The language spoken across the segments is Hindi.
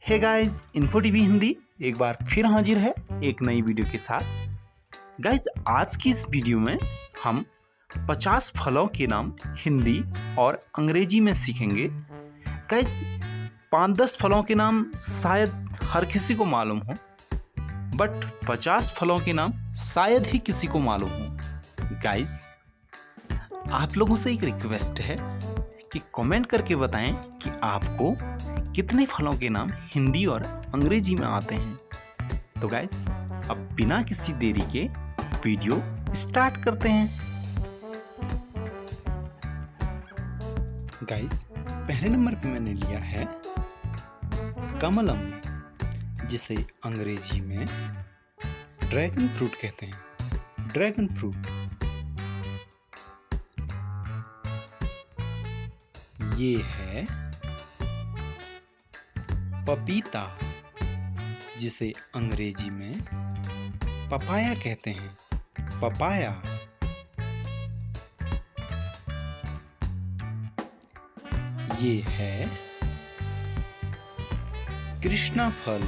हे गाइस, इन्फो टीवी हिंदी एक बार फिर हाजिर है एक नई वीडियो के साथ। गाइस, आज की इस वीडियो में हम 50 फलों के नाम हिंदी और अंग्रेजी में सीखेंगे। गाइस, 5-10 फलों के नाम शायद हर किसी को मालूम हो, बट 50 फलों के नाम शायद ही किसी को मालूम हो। गाइस, आप लोगों से एक रिक्वेस्ट है कि कमेंट करके बताएं कि आपको कितने फलों के नाम हिंदी और अंग्रेजी में आते हैं। तो गाइस, अब बिना किसी देरी के वीडियो स्टार्ट करते हैं। गाइस, पहले नंबर पे मैंने लिया है कमलम, जिसे अंग्रेजी में ड्रैगन फ्रूट कहते हैं। Dragon fruit. ये है पपीता, जिसे अंग्रेजी में पपाया कहते हैं। पपाया। ये है कृष्णा फल,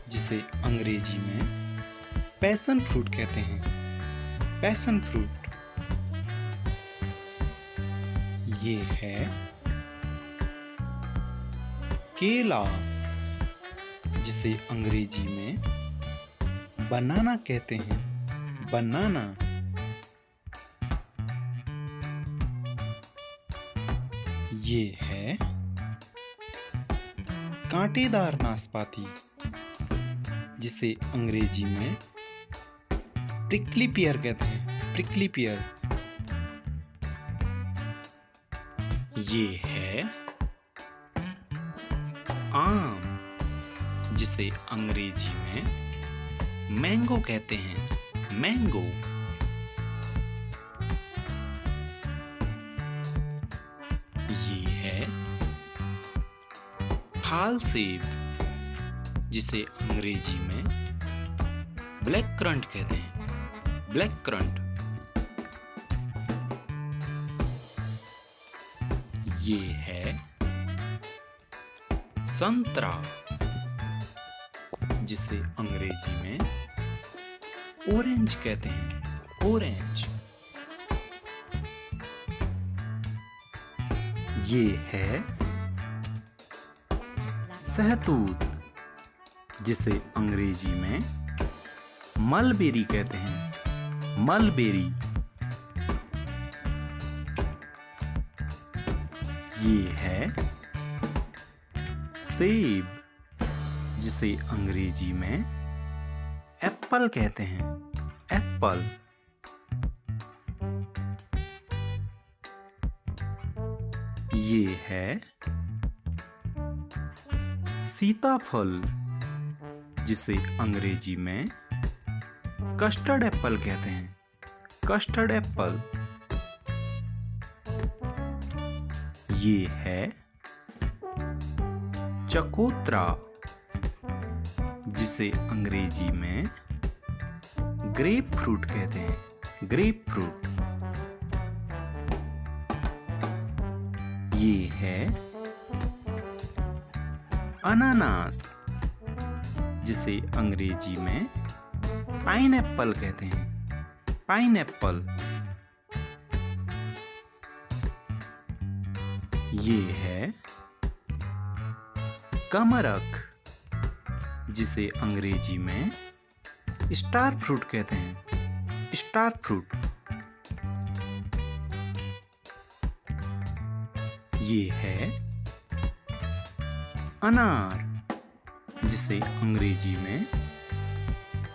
जिसे अंग्रेजी में पैशन फ्रूट कहते हैं। Passion fruit. ये है केला, जिसे अंग्रेजी में बनाना कहते हैं। बनाना। ये है कांटेदार नाशपाती, जिसे अंग्रेजी में प्रिकली पियर कहते हैं। प्रिकली पियर। ये है आम, जिसे अंग्रेजी में मैंगो कहते हैं। मैंगो। ये है फाल सेब, जिसे अंग्रेजी में ब्लैक करंट कहते हैं। Black currant. ये है संतरा, जिसे अंग्रेजी में ऑरेंज कहते हैं। ऑरेंज। ये है सहतूत, जिसे अंग्रेजी में मलबेरी कहते हैं। मलबेरी। ये है सेब, जिसे अंग्रेजी में एप्पल कहते हैं। एप्पल। ये है सीताफल, जिसे अंग्रेजी में कस्टर्ड एप्पल कहते हैं। Custard Apple. ये है चकोतरा, जिसे अंग्रेजी में ग्रेप फ्रूट कहते हैं। Grep fruit. ये है अनानास, जिसे अंग्रेजी में पाइनएप्पल कहते हैं। पाइनएप्पल। ये है कमरक, जिसे अंग्रेजी में स्टार फ्रूट कहते हैं। Star fruit. ये है अनार, जिसे अंग्रेजी में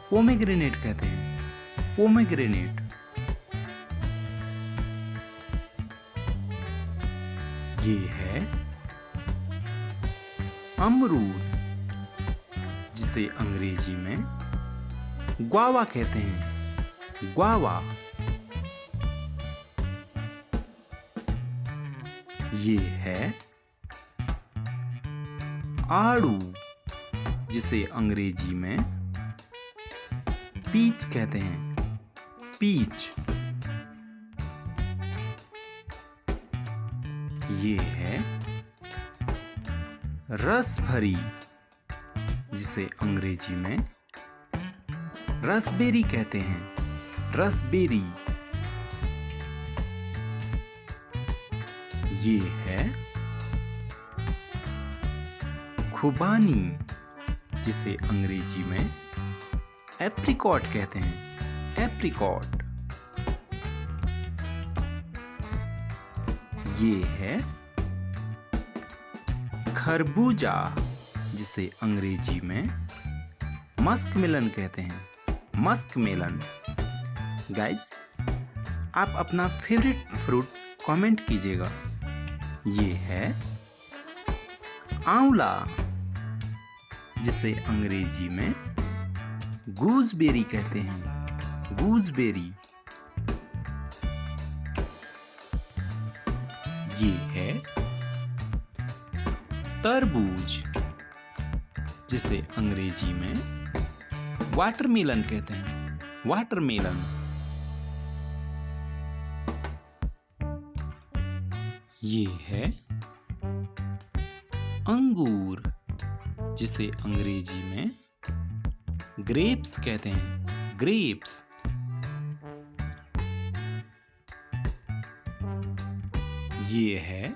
पोमेग्रेनेट कहते हैं। पोमेग्रेनेट। ये है अमरूद, जिसे अंग्रेजी में ग्वावा कहते हैं। ग्वावा। ये है आड़ू, जिसे अंग्रेजी में पीच कहते हैं। पीच। ये है रस भरी, जिसे अंग्रेजी में रसबेरी कहते हैं, रसबेरी। ये है खुबानी, जिसे अंग्रेजी में एप्रिकॉट कहते हैं, एप्रिकॉट। ये है खरबूजा, जिसे अंग्रेजी में मस्कमेलन कहते हैं, मस्कमेलन। गाइस, आप अपना फेवरेट फ्रूट कमेंट कीजिएगा। ये है आंवला, जिसे अंग्रेजी में गूसबेरी कहते हैं, गूसबेरी। ये है तरबूज, जिसे अंग्रेजी में वाटरमेलन कहते हैं, वाटरमेलन। ये है अंगूर, जिसे अंग्रेजी में ग्रेप्स कहते हैं, ग्रेप्स। ये है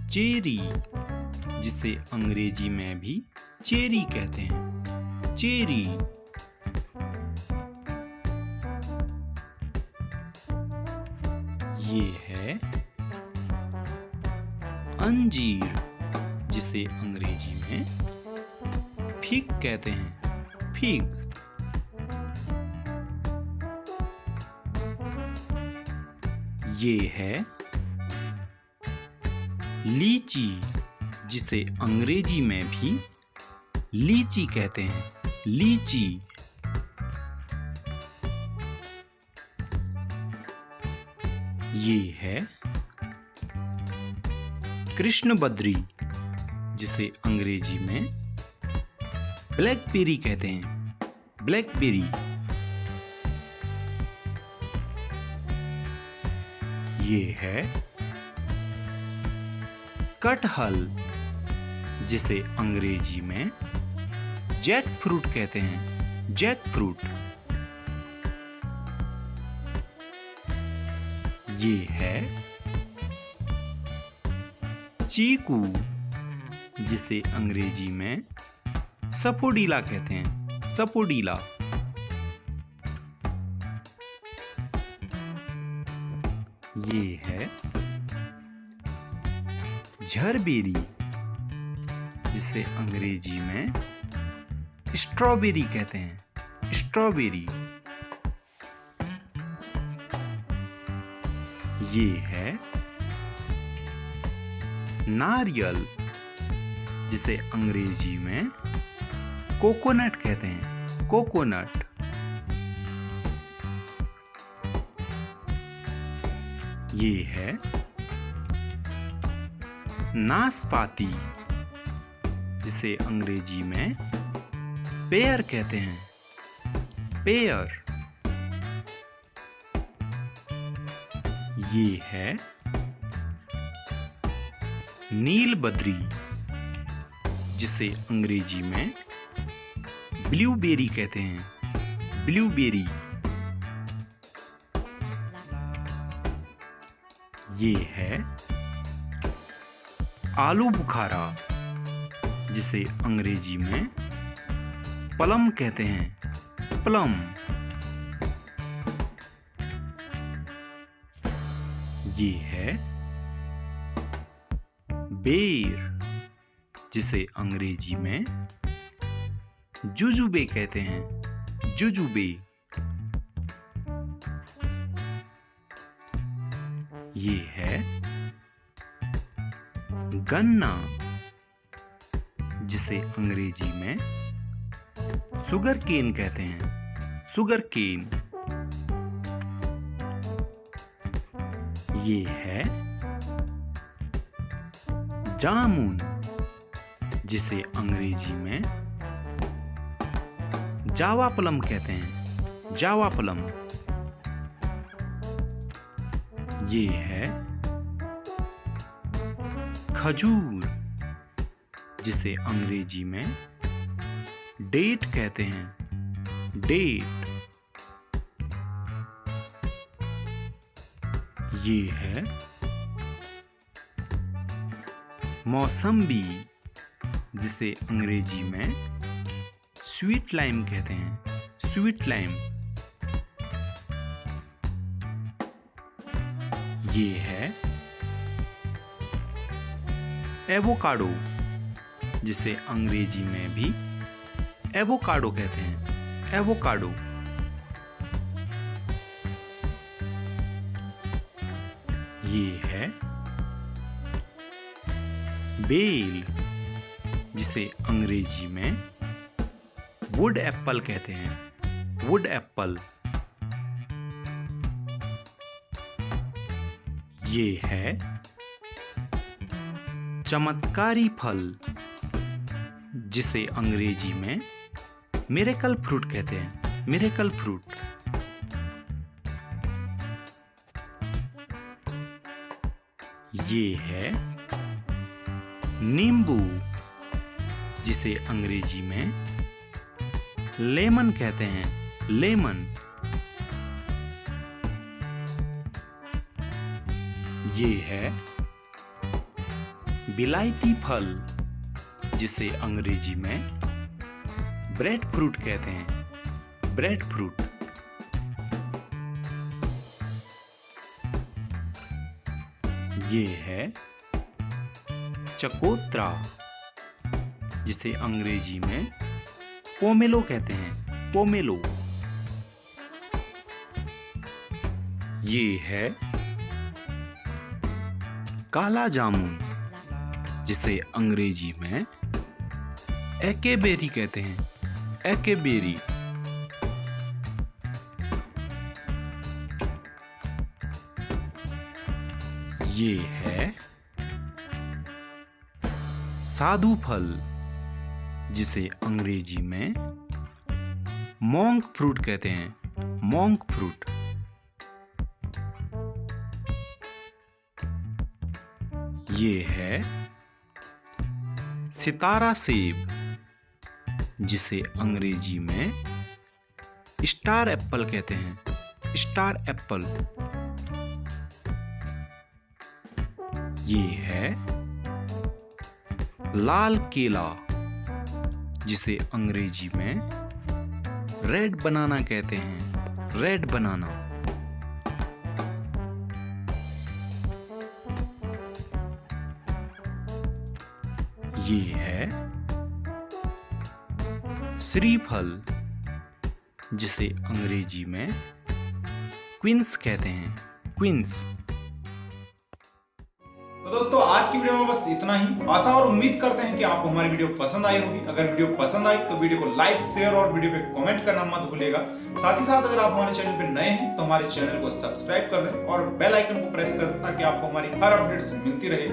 चेरी, जिसे अंग्रेजी में भी चेरी कहते हैं, चेरी। ये है अंजीर, जिसे अंग्रेजी में फिग कहते हैं, फिग। ये है लीची, जिसे अंग्रेजी में भी लीची कहते हैं, लीची। ये है कृष्णबद्री, जिसे अंग्रेजी में ब्लैकबेरी कहते हैं, ब्लैकबेरी। ये है कटहल, जिसे अंग्रेजी में जैक फ्रूट कहते हैं, जैक फ्रूट। ये है चीकू, जिसे अंग्रेजी में सपोडीला कहते हैं, सपोडीला। ये है झरबेरी, जिसे अंग्रेजी में स्ट्रॉबेरी कहते हैं, स्ट्रॉबेरी। ये है नारियल, जिसे अंग्रेजी में कोकोनट कहते हैं, कोकोनट। ये है नाशपाती, जिसे अंग्रेजी में पेयर कहते हैं, पेयर। ये है नीलबद्री, जिसे अंग्रेजी में ब्लूबेरी कहते हैं, ब्लूबेरी। ये है आलू बुखारा, जिसे अंग्रेजी में प्लम कहते हैं, प्लम। ये है बेर, जिसे अंग्रेजी में जुजुबे कहते हैं, जुजुबे। ये है गन्ना, जिसे अंग्रेजी में शुगर केन कहते हैं, शुगर केन। ये है जामुन, जिसे अंग्रेजी में जावा प्लम कहते हैं, जावा प्लम। ये है खजूर, जिसे अंग्रेजी में डेट कहते हैं, डेट। ये है मौसम्बी, जिसे अंग्रेजी में स्वीट लाइम कहते हैं, स्वीट लाइम। ये है एवोकाडो, जिसे अंग्रेजी में भी एवोकाडो कहते हैं, एवोकाडो। ये है बेल, जिसे अंग्रेजी में वुड एप्पल कहते हैं, वुड एप्पल। ये है चमत्कारी फल, जिसे अंग्रेजी में मिरेकल फ्रूट कहते हैं, मिरेकल फ्रूट। ये है नींबू, जिसे अंग्रेजी में लेमन कहते हैं, लेमन। ये है बिलायती फल, जिसे अंग्रेजी में ब्रेड फ्रूट कहते हैं, ब्रेड फ्रूट। ये है चकोतरा, जिसे अंग्रेजी में पोमेलो कहते हैं, पोमेलो। ये है काला जामुन, जिसे अंग्रेजी में एकेबेरी कहते हैं, एकेबेरी। ये है साधु फल, जिसे अंग्रेजी में मोंक फ्रूट कहते हैं, मोंक फ्रूट। ये है सितारा सेब, जिसे अंग्रेजी में स्टार एप्पल कहते हैं, स्टार एप्पल। ये है लाल केला, जिसे अंग्रेजी में रेड बनाना कहते हैं, रेड बनाना। ये है श्रीफल, जिसे अंग्रेजी में क्वींस कहते हैं, क्वींस। तो दोस्तों आज की वीडियो में बस इतना ही। आशा और उम्मीद करते हैं कि आपको हमारी वीडियो पसंद आई होगी। अगर वीडियो पसंद आई तो वीडियो को लाइक, शेयर और वीडियो पे कमेंट करना मत भूलिएगा। साथ ही साथ अगर आप हमारे चैनल पे नए हैं तो हमारे चैनल को सब्सक्राइब कर दें और बेल आइकन को प्रेस कर दें ताकि आपको हमारी हर अपडेट्स मिलती रहे।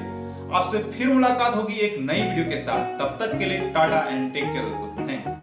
आपसे फिर मुलाकात होगी एक नई वीडियो के साथ। तब तक के लिए टाटा एंड टेक केयर दोस्तों।